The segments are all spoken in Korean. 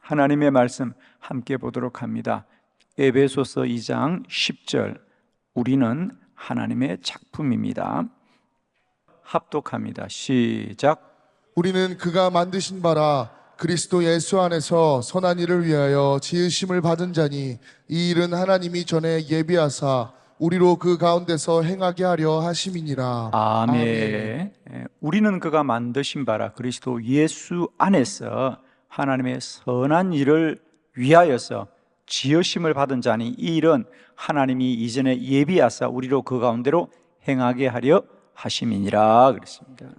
하나님의 말씀 함께 보도록 합니다. 에베소서 2장 10절, 우리는 하나님의 작품입니다. 합독합니다. 시작. 우리는 그가 만드신 바라 그리스도 예수 안에서 선한 일을 위하여 지으심을 받은 자니 이 일은 하나님이 전에 예비하사 우리로 그 가운데서 행하게 하려 하심이니라. 아멘. 우리는 그가 만드신 바라 그리스도 예수 안에서 하나님의 선한 일을 위하여서 지으심을 받은 자니 이 일은 하나님이 이전에 예비하사 우리로 그 가운데로 행하게 하려 하심이니라 그랬습니다.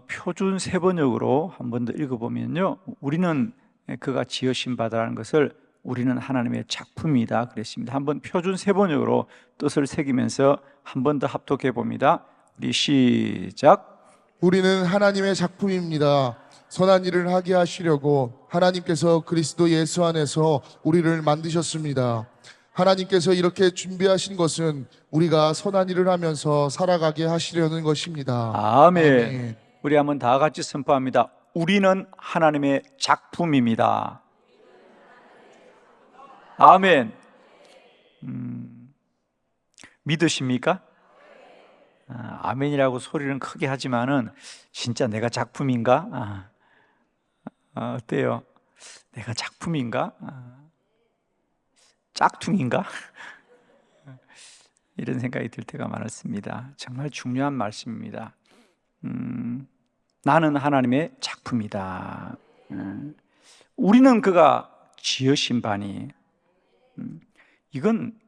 표준 세번역으로 한 번 더 읽어보면요, 우리는 그가 지으신 바다라는 것을 우리는 하나님의 작품이다 그랬습니다. 한번 표준 세번역으로 뜻을 새기면서 한 번 더 합독해 봅니다. 우리 시작. 우리는 하나님의 작품입니다. 선한 일을 하게 하시려고 하나님께서 그리스도 예수 안에서 우리를 만드셨습니다. 하나님께서 이렇게 준비하신 것은 우리가 선한 일을 하면서 살아가게 하시려는 것입니다. 아멘. 우리 한번 다 같이 선포합니다. 우리는 하나님의 작품입니다. 아멘. 믿으십니까? 아멘이라고 소리는 크게 하지만은 진짜 내가 작품인가? 어때요? 내가 작품인가? 짝퉁인가? 이런 생각이 들 때가 많았습니다. 정말 중요한 말씀입니다. 나는 하나님의 작품이다. 우리는 그가 지으신 바니. 이건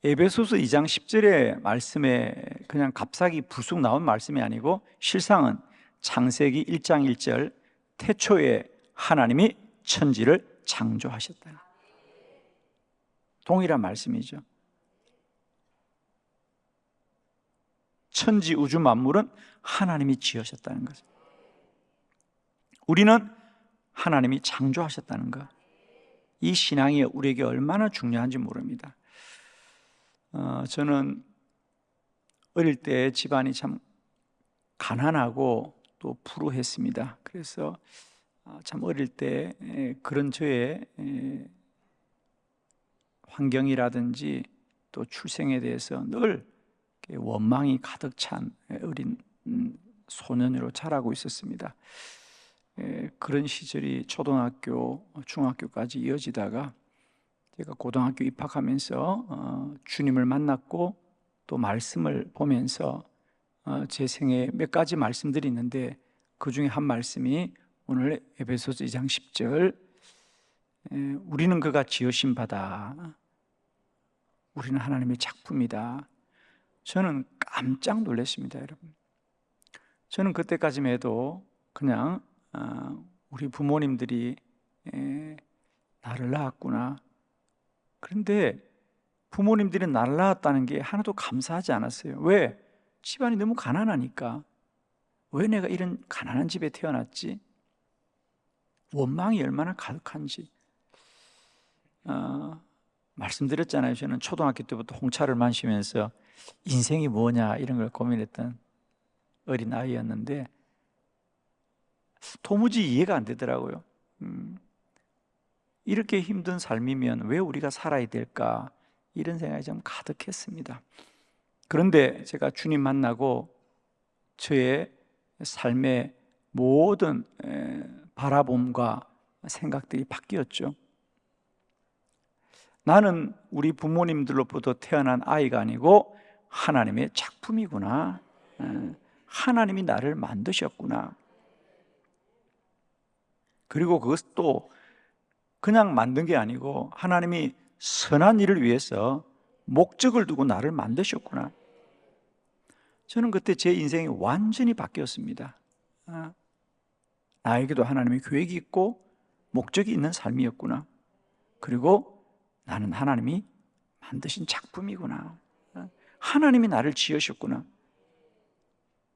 에베소서 2장 10절의 말씀에 그냥 갑자기 불쑥 나온 말씀이 아니고 실상은 창세기 1장 1절 태초에 하나님이 천지를 창조하셨다. 동일한 말씀이죠. 천지 우주 만물은 하나님이 지으셨다는 거죠. 우리는 하나님이 창조하셨다는 것. 이 신앙이 우리에게 얼마나 중요한지 모릅니다. 저는 어릴 때 집안이 참 가난하고 또 불우했습니다. 그래서 참 어릴 때 그런 저의 환경이라든지 또 출생에 대해서 늘 원망이 가득 찬 어린 소년으로 자라고 있었습니다. 그런 시절이 초등학교, 중학교까지 이어지다가 제가 고등학교 입학하면서 주님을 만났고 또 말씀을 보면서 제 생에 몇 가지 말씀들이 있는데 그 중에 한 말씀이 오늘 에베소서 2장 10절, 우리는 그가 지으신 바다, 우리는 하나님의 작품이다. 저는 깜짝 놀랐습니다, 여러분. 저는 그때까지만 해도 그냥 우리 부모님들이 나를 낳았구나. 그런데 부모님들이 나를 낳았다는 게 하나도 감사하지 않았어요. 왜? 집안이 너무 가난하니까. 왜 내가 이런 가난한 집에 태어났지? 원망이 얼마나 가득한지. 말씀드렸잖아요. 저는 초등학교 때부터 홍차를 마시면서 인생이 뭐냐 이런 걸 고민했던 어린 아이였는데 도무지 이해가 안 되더라고요. 이렇게 힘든 삶이면 왜 우리가 살아야 될까? 이런 생각이 좀 가득했습니다. 그런데 제가 주님 만나고 저의 삶의 모든 바라봄과 생각들이 바뀌었죠. 나는 우리 부모님들로부터 태어난 아이가 아니고 하나님의 작품이구나. 하나님이 나를 만드셨구나. 그리고 그것도 그냥 만든 게 아니고 하나님이 선한 일을 위해서 목적을 두고 나를 만드셨구나. 저는 그때 제 인생이 완전히 바뀌었습니다. 나에게도 하나님의 계획이 있고 목적이 있는 삶이었구나. 그리고 나는 하나님이 만드신 작품이구나. 하나님이 나를 지으셨구나.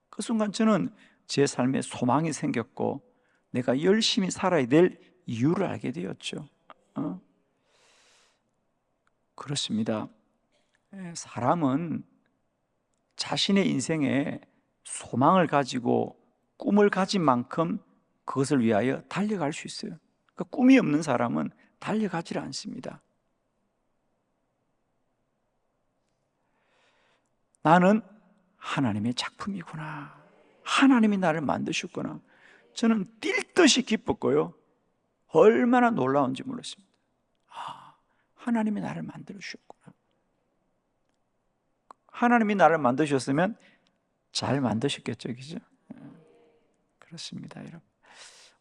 그 순간 저는 제 삶에 소망이 생겼고 내가 열심히 살아야 될 이유를 알게 되었죠. 그렇습니다. 사람은 자신의 인생에 소망을 가지고 꿈을 가진 만큼 그것을 위하여 달려갈 수 있어요. 그러니까 꿈이 없는 사람은 달려가질 않습니다. 나는 하나님의 작품이구나. 하나님이 나를 만드셨구나. 저는 뛸 듯이 기뻤고요. 얼마나 놀라운지 몰랐습니다. 하나님이 나를 만들어 주셨구나. 하나님이 나를 만드셨으면 잘 만드셨겠죠, 그죠? 그렇습니다, 여러분.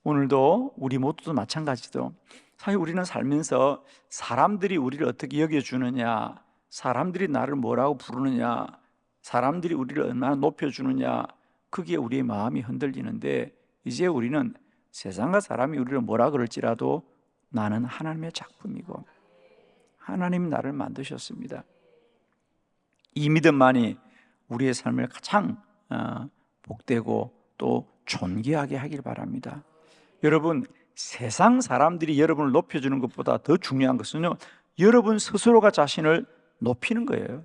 오늘도 우리 모두도 마찬가지도 사실 우리는 살면서 사람들이 우리를 어떻게 여겨주느냐, 사람들이 나를 뭐라고 부르느냐, 사람들이 우리를 얼마나 높여주느냐, 그게 우리의 마음이 흔들리는데, 이제 우리는 세상과 사람이 우리를 뭐라 그럴지라도 나는 하나님의 작품이고 하나님이 나를 만드셨습니다. 이 믿음만이 우리의 삶을 가장 복되고 또 존귀하게 하길 바랍니다. 여러분, 세상 사람들이 여러분을 높여주는 것보다 더 중요한 것은요, 여러분 스스로가 자신을 높이는 거예요.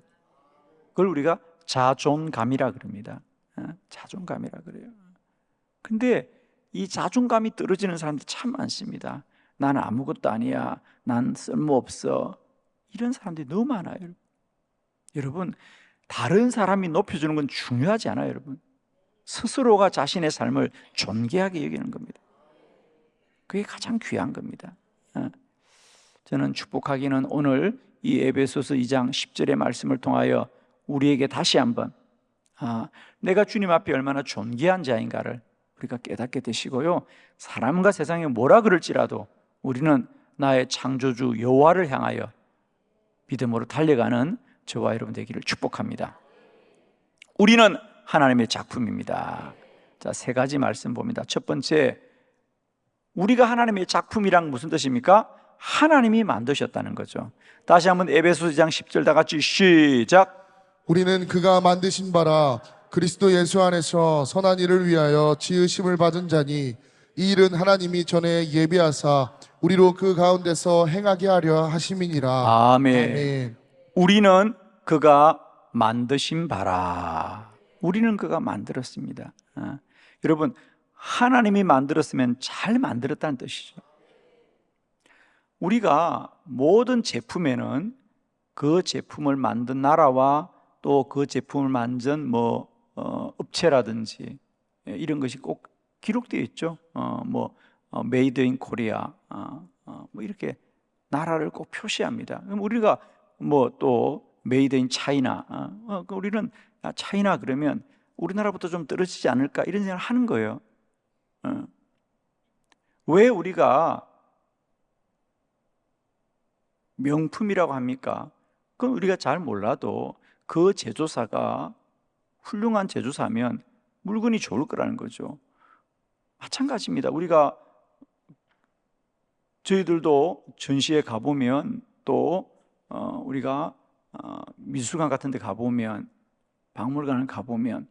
그걸 우리가 자존감이라 그럽니다. 자존감이라 그래요. 근데 이 자존감이 떨어지는 사람들 참 많습니다. 나는 아무것도 아니야, 난 쓸모없어, 이런 사람들이 너무 많아요. 여러분, 다른 사람이 높여주는 건 중요하지 않아요. 여러분, 스스로가 자신의 삶을 존귀하게 여기는 겁니다. 그게 가장 귀한 겁니다. 저는 축복하기는 오늘 이 에베소서 2장 10절의 말씀을 통하여 우리에게 다시 한번 내가 주님 앞에 얼마나 존귀한 자인가를 우리가 깨닫게 되시고요, 사람과 세상에 뭐라 그럴지라도 우리는 나의 창조주 여호와를 향하여 믿음으로 달려가는 저와 여러분 되기를 축복합니다. 우리는 하나님의 작품입니다. 자, 세 가지 말씀 봅니다. 첫 번째, 우리가 하나님의 작품이란 무슨 뜻입니까? 하나님이 만드셨다는 거죠. 다시 한번 에베소서 2장 10절 다 같이 시작. 우리는 그가 만드신 바라 그리스도 예수 안에서 선한 일을 위하여 지으심을 받은 자니 이 일은 하나님이 전에 예비하사 우리로 그 가운데서 행하게 하려 하심이니라. 아멘. 아멘. 우리는 그가 만드신 바라. 우리는 그가 만들었습니다. 여러분, 하나님이 만들었으면 잘 만들었다는 뜻이죠. 우리가 모든 제품에는 그 제품을 만든 나라와 또 그 제품을 만든 업체라든지 이런 것이 꼭 기록되어 있죠. 메이드 인 코리아 이렇게 나라를 꼭 표시합니다. 그럼 우리가 또 메이드 인 차이나 우리는 차이나 그러면 우리나라부터 좀 떨어지지 않을까 이런 생각을 하는 거예요. 왜 우리가 명품이라고 합니까? 그건 우리가 잘 몰라도 그 제조사가 훌륭한 제조사면 물건이 좋을 거라는 거죠. 마찬가지입니다. 저희들도 전시회 가보면 또 우리가 미술관 같은 데 가보면, 박물관을 가보면,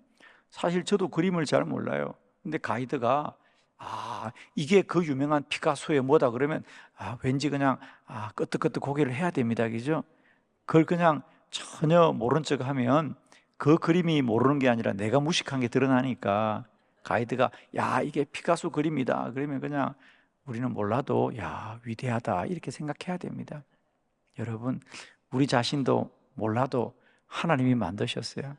사실 저도 그림을 잘 몰라요. 근데 가이드가 이게 그 유명한 피카소의 뭐다 그러면 왠지 그냥 끄덕끄덕 고개를 해야 됩니다. 그죠? 그걸 그냥 전혀 모른 척 하면 그 그림이 모르는 게 아니라 내가 무식한 게 드러나니까 가이드가 이게 피카소 그림이다 그러면 그냥 우리는 몰라도 위대하다 이렇게 생각해야 됩니다. 여러분, 우리 자신도 몰라도 하나님이 만드셨어요.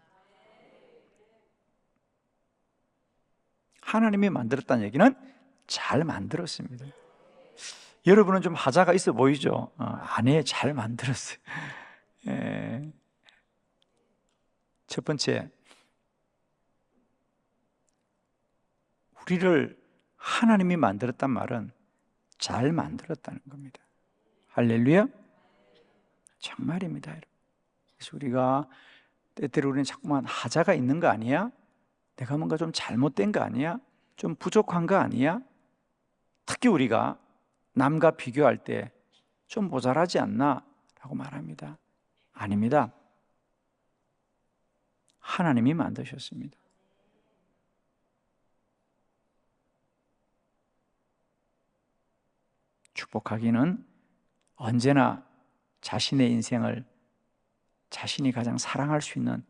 하나님이 만들었다는 얘기는 잘 만들었습니다. 여러분은 좀 하자가 있어 보이죠? 아니에요, 잘 만들었어요. 첫 번째, 우리를 하나님이 만들었단 말은 잘 만들었다는 겁니다. 할렐루야. 정말입니다, 여러분. 그래서 우리가 때때로 우리는 자꾸만 하자가 있는 거 아니야? 내가 뭔가 좀 잘못된 거 아니야? 좀 부족한 거 아니야? 특히 우리가 남과 비교할 때 좀 모자라지 않나? 라고 말합니다. 아닙니다. 하나님이 만드셨습니다. 축복하기는 언제나 자신의 인생을 자신이 가장 사랑할 수 있는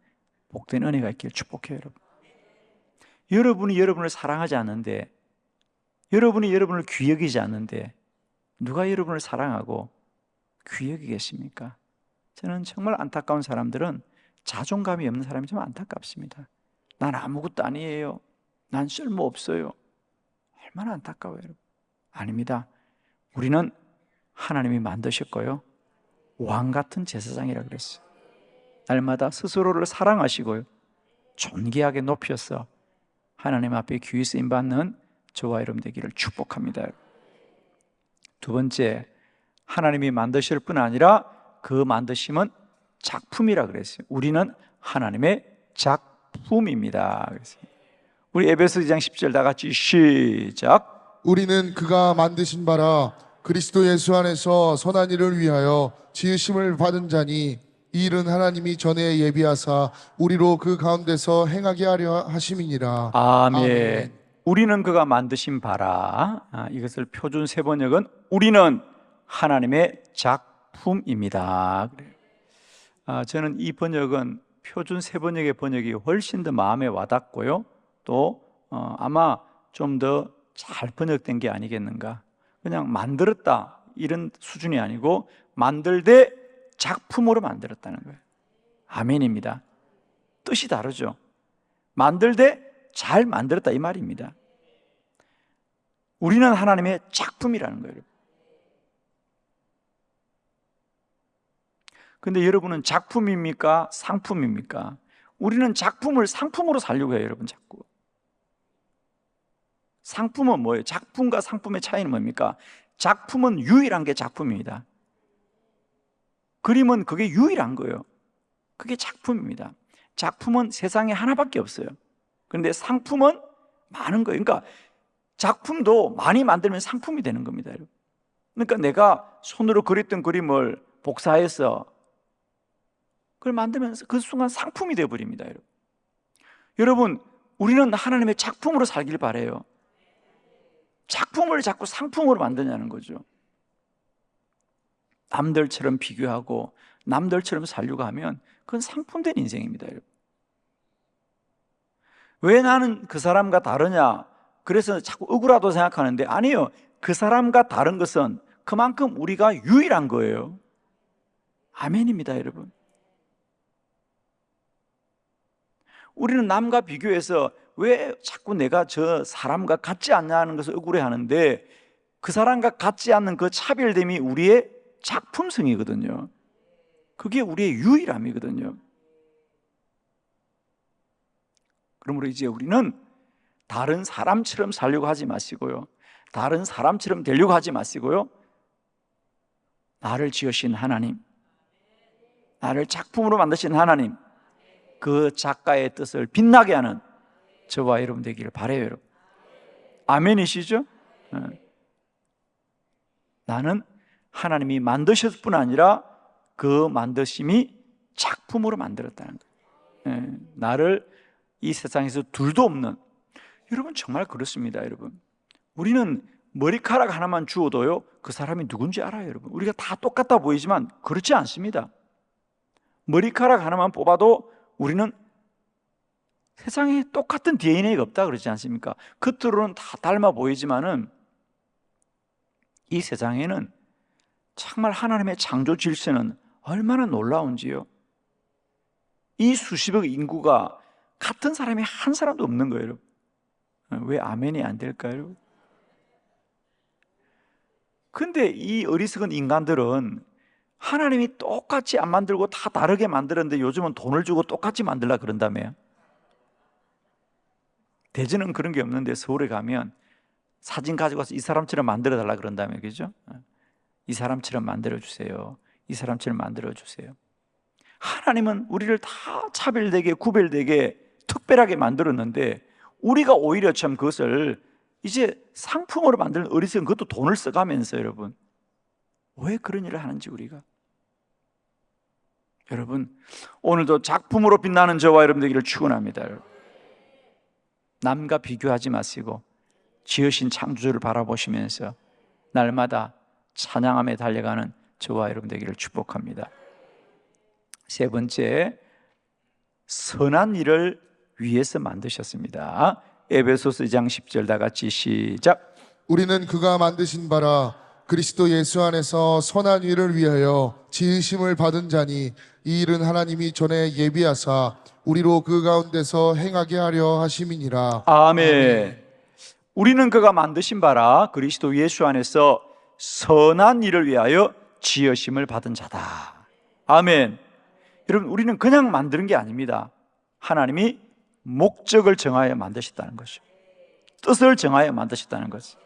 복된 은혜가 있길 축복해요, 여러분. 여러분이 여러분을 사랑하지 않는데 여러분이 여러분을 귀히 여기지 않는데 누가 여러분을 사랑하고 귀히 여기겠습니까? 저는 정말 안타까운 사람들은 자존감이 없는 사람이 좀 안타깝습니다. 난 아무것도 아니에요. 난 쓸모없어요. 얼마나 안타까워요, 여러분. 아닙니다. 우리는 하나님이 만드셨고요, 왕 같은 제사장이라 그랬어요. 날마다 스스로를 사랑하시고요, 존귀하게 높여서 하나님 앞에 귀히 쓰임받는 저와 여러분 되기를 축복합니다. 두 번째, 하나님이 만드실 뿐 아니라 그 만드심은 작품이라 그랬어요. 우리는 하나님의 작품입니다. 그랬습니다. 우리 에베소 2장 10절 다 같이 시작. 우리는 그가 만드신 바라 그리스도 예수 안에서 선한 일을 위하여 지으심을 받은 자니 이 일은 하나님이 전에 예비하사 우리로 그 가운데서 행하게 하려 하심이니라. 아멘. 우리는 그가 만드신 바라. 이것을 표준 세번역은 우리는 하나님의 작품입니다. 저는 이 번역은 표준 세번역의 번역이 훨씬 더 마음에 와닿고요, 또 아마 좀 더 잘 번역된 게 아니겠는가. 그냥 만들었다 이런 수준이 아니고 만들되 작품으로 만들었다는 거예요. 아멘입니다. 뜻이 다르죠. 만들되 잘 만들었다 이 말입니다. 우리는 하나님의 작품이라는 거예요. 근데 여러분은 작품입니까? 상품입니까? 우리는 작품을 상품으로 살려고 해요, 여러분. 자꾸. 상품은 뭐예요? 작품과 상품의 차이는 뭡니까? 작품은 유일한 게 작품입니다. 그림은 그게 유일한 거예요. 그게 작품입니다. 작품은 세상에 하나밖에 없어요. 그런데 상품은 많은 거예요. 그러니까 작품도 많이 만들면 상품이 되는 겁니다, 여러분. 그러니까 내가 손으로 그렸던 그림을 복사해서 그걸 만들면서 그 순간 상품이 되어버립니다, 여러분. 여러분, 우리는 하나님의 작품으로 살길 바라요. 작품을 자꾸 상품으로 만드냐는 거죠. 남들처럼 비교하고 남들처럼 살려고 하면 그건 상품된 인생입니다, 여러분. 왜 나는 그 사람과 다르냐? 그래서 자꾸 억울하다고 생각하는데 아니에요. 그 사람과 다른 것은 그만큼 우리가 유일한 거예요. 아멘입니다, 여러분. 우리는 남과 비교해서 왜 자꾸 내가 저 사람과 같지 않냐는 것을 억울해하는데 그 사람과 같지 않는 그 차별됨이 우리의 작품성이거든요. 그게 우리의 유일함이거든요. 그러므로 이제 우리는 다른 사람처럼 살려고 하지 마시고요, 다른 사람처럼 되려고 하지 마시고요, 나를 지으신 하나님, 나를 작품으로 만드신 하나님, 그 작가의 뜻을 빛나게 하는 저와 여러분 되기를 바라요, 여러분. 아멘이시죠? 나는 하나님이 만드셨을 뿐 아니라 그 만드심이 작품으로 만들었다는 거예요. 나를 이 세상에서 둘도 없는, 여러분 정말 그렇습니다, 여러분. 우리는 머리카락 하나만 주어도요 그 사람이 누군지 알아요, 여러분. 우리가 다 똑같아 보이지만 그렇지 않습니다. 머리카락 하나만 뽑아도 우리는 세상에 똑같은 DNA가 없다 그러지 않습니까? 겉으로는 다 닮아 보이지만은 이 세상에는 정말 하나님의 창조 질서는 얼마나 놀라운지요. 이 수십억 인구가 같은 사람이 한 사람도 없는 거예요. 왜 아멘이 안 될까요? 근데 이 어리석은 인간들은 하나님이 똑같이 안 만들고 다 다르게 만들었는데 요즘은 돈을 주고 똑같이 만들라 그런다며요. 대전은 그런 게 없는데 서울에 가면 사진 가지고 와서 이 사람처럼 만들어 달라 그런다며, 그죠? 이 사람처럼 만들어 주세요. 이 사람처럼 만들어 주세요. 하나님은 우리를 다 차별되게 구별되게 특별하게 만들었는데 우리가 오히려 참 그것을 이제 상품으로 만드는 어리석은, 그것도 돈을 써가면서, 여러분 왜 그런 일을 하는지 우리가. 여러분 오늘도 작품으로 빛나는 저와 여러분 되기를 축원합니다. 남과 비교하지 마시고 지으신 창조주를 바라보시면서 날마다 찬양함에 달려가는 저와 여러분 되기를 축복합니다. 세 번째, 선한 일을 위해서 만드셨습니다. 에베소서 2장 10절 다 같이 시작. 우리는 그가 만드신 바라 그리스도 예수 안에서 선한 일을 위하여 지으심을 받은 자니 이 일은 하나님이 전에 예비하사 우리로 그 가운데서 행하게 하려 하심이니라. 아멘. 우리는 그가 만드신 바라 그리스도 예수 안에서 선한 일을 위하여 지으심을 받은 자다. 아멘. 여러분, 우리는 그냥 만드는 게 아닙니다. 하나님이 목적을 정하여 만드셨다는 것이죠. 뜻을 정하여 만드셨다는 것이죠.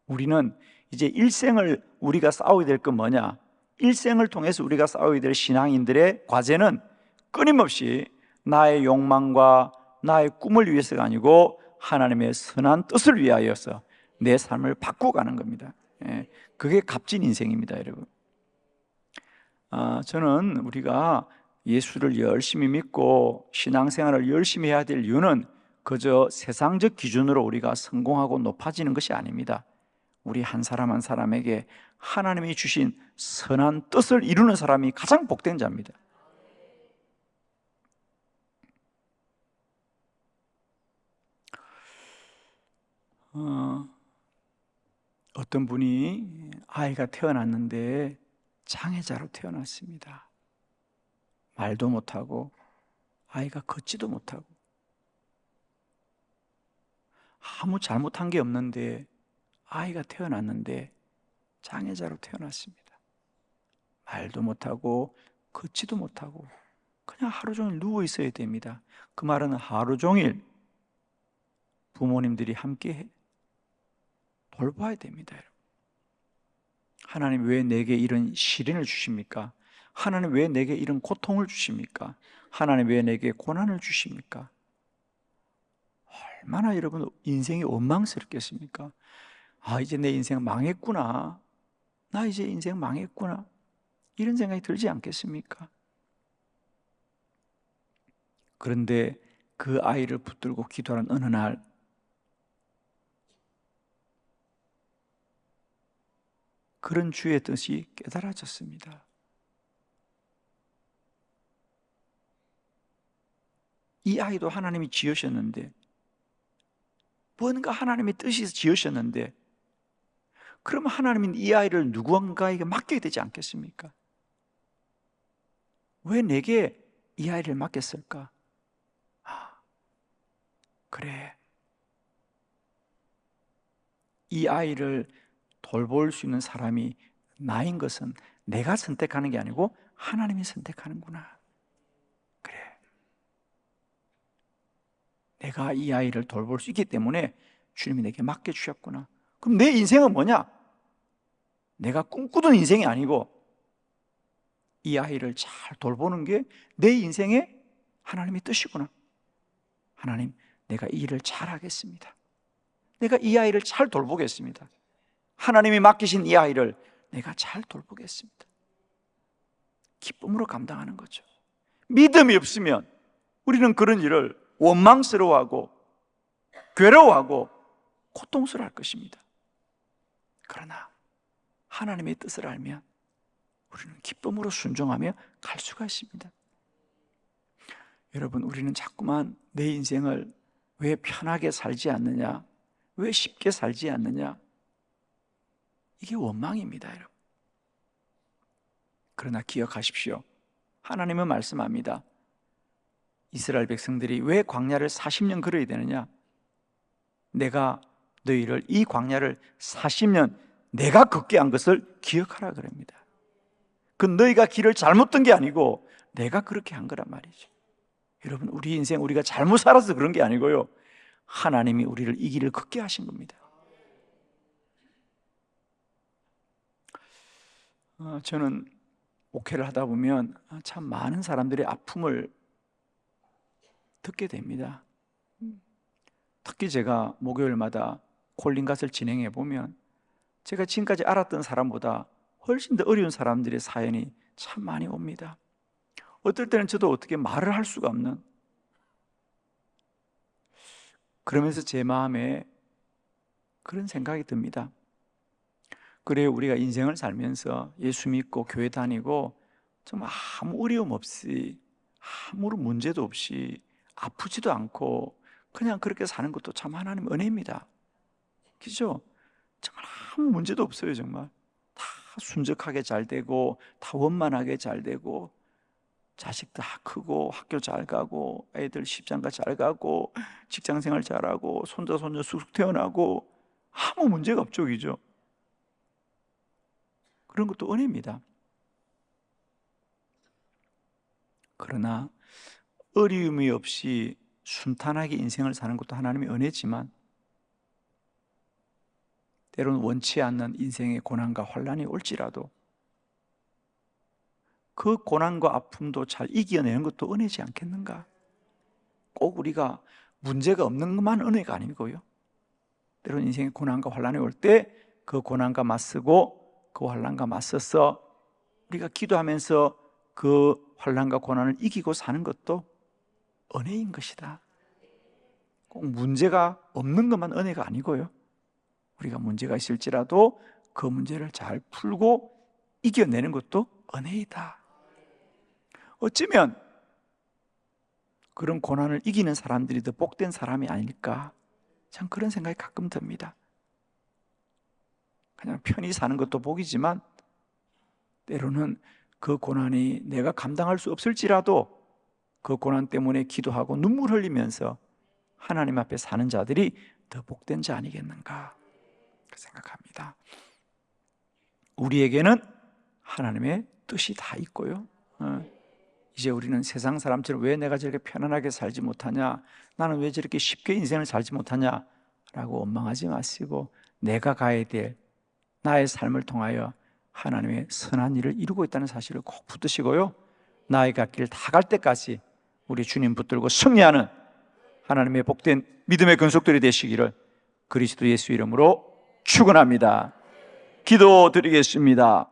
우리는 이제 일생을 우리가 싸워야 될 건 뭐냐? 일생을 통해서 우리가 싸워야 될 신앙인들의 과제는 끊임없이 나의 욕망과 나의 꿈을 위해서가 아니고 하나님의 선한 뜻을 위하여서 내 삶을 바꾸어가는 겁니다. 그게 값진 인생입니다, 여러분. 저는 우리가 예수를 열심히 믿고 신앙생활을 열심히 해야 될 이유는 그저 세상적 기준으로 우리가 성공하고 높아지는 것이 아닙니다. 우리 한 사람 한 사람에게 하나님이 주신 선한 뜻을 이루는 사람이 가장 복된 자입니다. 어떤 분이 아이가 태어났는데 장애자로 태어났습니다. 말도 못하고 아이가 걷지도 못하고 아무 잘못한 게 없는데 아이가 태어났는데 장애자로 태어났습니다. 말도 못하고 걷지도 못하고 그냥 하루 종일 누워 있어야 됩니다. 그 말은 하루 종일 부모님들이 함께 돌봐야 됩니다. 여러분. 하나님 왜 내게 이런 시련을 주십니까? 하나님 왜 내게 이런 고통을 주십니까? 하나님 왜 내게 고난을 주십니까? 얼마나 여러분 인생이 원망스럽겠습니까? 이제 내 인생 망했구나. 나 이제 인생 망했구나. 이런 생각이 들지 않겠습니까? 그런데 그 아이를 붙들고 기도하는 어느 날 그런 주의 뜻이 깨달아졌습니다. 이 아이도 하나님이 지으셨는데 뭔가 하나님의 뜻이 지으셨는데 그러면 하나님은 이 아이를 누구한가에게 맡겨야 되지 않겠습니까? 왜 내게 이 아이를 맡겼을까? 그래. 이 아이를 돌볼 수 있는 사람이 나인 것은 내가 선택하는 게 아니고 하나님이 선택하는구나. 그래. 내가 이 아이를 돌볼 수 있기 때문에 주님이 내게 맡겨주셨구나. 그럼 내 인생은 뭐냐? 내가 꿈꾸던 인생이 아니고 이 아이를 잘 돌보는 게 내 인생의 하나님의 뜻이구나. 하나님, 내가 이 일을 잘 하겠습니다. 내가 이 아이를 잘 돌보겠습니다. 하나님이 맡기신 이 아이를 내가 잘 돌보겠습니다. 기쁨으로 감당하는 거죠. 믿음이 없으면 우리는 그런 일을 원망스러워하고 괴로워하고 고통스러워할 것입니다. 그러나 하나님의 뜻을 알면 우리는 기쁨으로 순종하며 갈 수가 있습니다. 여러분, 우리는 자꾸만 내 인생을 왜 편하게 살지 않느냐, 왜 쉽게 살지 않느냐, 이게 원망입니다, 여러분. 그러나 기억하십시오. 하나님은 말씀합니다. 이스라엘 백성들이 왜 광야를 40년 걸어야 되느냐? 내가 너희를 이 광야를 40년 내가 걷게 한 것을 기억하라 그럽니다. 그 너희가 길을 잘못 든 게 아니고 내가 그렇게 한 거란 말이죠. 여러분, 우리 인생 우리가 잘못 살아서 그런 게 아니고요, 하나님이 우리를 이 길을 걷게 하신 겁니다. 저는 목회를 하다 보면 참 많은 사람들의 아픔을 듣게 됩니다. 특히 제가 목요일마다 콜링갓을 진행해 보면 제가 지금까지 알았던 사람보다 훨씬 더 어려운 사람들의 사연이 참 많이 옵니다. 어떨 때는 저도 어떻게 말을 할 수가 없는, 그러면서 제 마음에 그런 생각이 듭니다. 그래, 우리가 인생을 살면서 예수 믿고 교회 다니고 정말 아무 어려움 없이 아무런 문제도 없이 아프지도 않고 그냥 그렇게 사는 것도 참 하나님 은혜입니다. 그죠? 정말 아무 문제도 없어요. 정말 다 순적하게 잘 되고, 다 원만하게 잘 되고, 자식 다 크고, 학교 잘 가고, 애들 십장가 잘 가고, 직장생활 잘하고, 손자 손녀 쑥쑥 태어나고, 아무 문제가 없죠. 그죠? 그런 것도 은혜입니다. 그러나 어려움이 없이 순탄하게 인생을 사는 것도 하나님의 은혜지만, 때로는 원치 않는 인생의 고난과 환난이 올지라도 그 고난과 아픔도 잘 이겨내는 것도 은혜지 않겠는가? 꼭 우리가 문제가 없는 것만 은혜가 아니고요, 때로는 인생의 고난과 환난이 올 때 그 고난과 맞서고 그 환난과 맞서서 우리가 기도하면서 그 환난과 고난을 이기고 사는 것도 은혜인 것이다. 꼭 문제가 없는 것만 은혜가 아니고요, 우리가 문제가 있을지라도 그 문제를 잘 풀고 이겨내는 것도 은혜이다. 어쩌면 그런 고난을 이기는 사람들이 더 복된 사람이 아닐까, 참 그런 생각이 가끔 듭니다. 그냥 편히 사는 것도 복이지만 때로는 그 고난이 내가 감당할 수 없을지라도 그 고난 때문에 기도하고 눈물 흘리면서 하나님 앞에 사는 자들이 더 복된 자 아니겠는가 생각합니다. 우리에게는 하나님의 뜻이 다 있고요, 이제 우리는 세상 사람처럼 왜 내가 저렇게 편안하게 살지 못하냐, 나는 왜 저렇게 쉽게 인생을 살지 못하냐 라고 원망하지 마시고, 내가 가야 될 나의 삶을 통하여 하나님의 선한 일을 이루고 있다는 사실을 꼭 붙드시고요, 나의 갈 길 다 갈 때까지 우리 주님 붙들고 승리하는 하나님의 복된 믿음의 근속들이 되시기를 그리스도 예수 이름으로 축원합니다. 기도드리겠습니다.